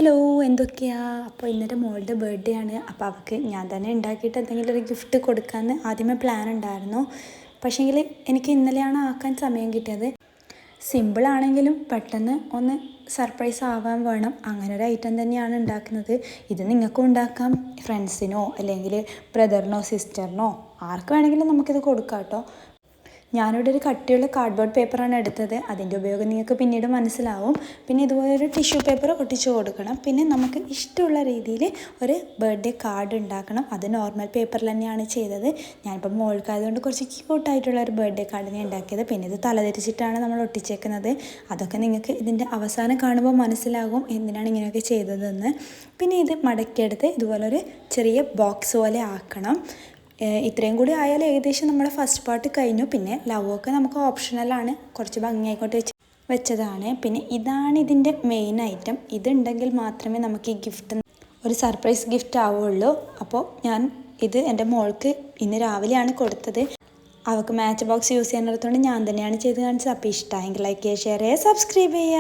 Hello, എന്തൊക്കെയാ? അപ്പോൾ ഇന്നത്തെ മോളുടെ ബർത്ത്ഡേ ആണ്. അപ്പോൾ അവൾക്ക് ഞാൻ തന്നെ ഉണ്ടാക്കിയിട്ട് എന്തെങ്കിലും ഒരു ഗിഫ്റ്റ് കൊടുക്കാമെന്ന് ആദ്യമേ പ്ലാൻ ഉണ്ടായിരുന്നു. പക്ഷേങ്കിൽ എനിക്ക് ഇന്നലെയാണ് ആക്കാൻ സമയം കിട്ടിയത്. സിമ്പിളാണെങ്കിലും പെട്ടെന്ന് ഒന്ന് സർപ്രൈസ് ആവാൻ വേണം. അങ്ങനെ ഒരു ഐറ്റം തന്നെയാണ് ഉണ്ടാക്കുന്നത്. ഇത് നിങ്ങൾക്കും ഉണ്ടാക്കാം, ഫ്രണ്ട്സിനോ അല്ലെങ്കിൽ ബ്രദറിനോ സിസ്റ്ററിനോ ആർക്ക് വേണമെങ്കിലും നമുക്കിത് കൊടുക്കാം കേട്ടോ. ഞാനിവിടെ ഒരു കട്ടിയുള്ള കാർഡ്ബോർഡ് പേപ്പറാണ് എടുത്തത്. അതിൻ്റെ ഉപയോഗം നിങ്ങൾക്ക് പിന്നീട് മനസ്സിലാവും. പിന്നെ ഇതുപോലൊരു ടിഷ്യൂ പേപ്പർ ഒട്ടിച്ച് കൊടുക്കണം. പിന്നെ നമുക്ക് ഇഷ്ടമുള്ള രീതിയിൽ ഒരു ബർത്ത്ഡേ കാർഡ് ഉണ്ടാക്കണം. അത് നോർമൽ പേപ്പറിൽ തന്നെയാണ് ചെയ്തത്. ഞാനിപ്പോൾ മോൾക്കായതുകൊണ്ട് കുറച്ച് ക്യൂട്ടായിട്ടുള്ള ഒരു ബർത്ത്ഡേ കാർഡിനെ ഉണ്ടാക്കിയത്. പിന്നെ ഇത് തലതിരിച്ചിട്ടാണ് നമ്മൾ ഒട്ടിച്ചേക്കുന്നത്. അതൊക്കെ നിങ്ങൾക്ക് ഇതിൻ്റെ അവസാനം കാണുമ്പോൾ മനസ്സിലാകും എന്തിനാണ് ഇങ്ങനെയൊക്കെ ചെയ്തതെന്ന്. പിന്നെ ഇത് മടക്കിയെടുത്ത് ഇതുപോലൊരു ചെറിയ ബോക്സ് പോലെ ആക്കണം. ഇത്രയും കൂടി ആയാൽ ഏകദേശം നമ്മുടെ ഫസ്റ്റ് പാർട്ട് കഴിഞ്ഞു. പിന്നെ ലവൊക്കെ നമുക്ക് ഓപ്ഷണലാണ്, കുറച്ച് ഭംഗിയായിക്കോട്ട് വെച്ചതാണ്. പിന്നെ ഇതാണ് ഇതിൻ്റെ മെയിൻ ഐറ്റം. ഇതുണ്ടെങ്കിൽ മാത്രമേ നമുക്ക് ഈ ഗിഫ്റ്റ് ഒരു സർപ്രൈസ് ഗിഫ്റ്റ് ആവുള്ളൂ. അപ്പോൾ ഞാൻ ഇത് എൻ്റെ മോൾക്ക് ഇന്ന് രാവിലെയാണ് കൊടുത്തത്. അവൾക്ക് മാച്ച് ബോക്സ് യൂസ് ചെയ്യാനുള്ളതുകൊണ്ട് ഞാൻ തന്നെയാണ് ചെയ്ത് കാണിച്ചത്. അപ്പോൾ ഇഷ്ടമായെങ്കിൽ ലൈക്ക് ചെയ്യുക, ഷെയർ ചെയ്യുക, സബ്സ്ക്രൈബ് ചെയ്യുക.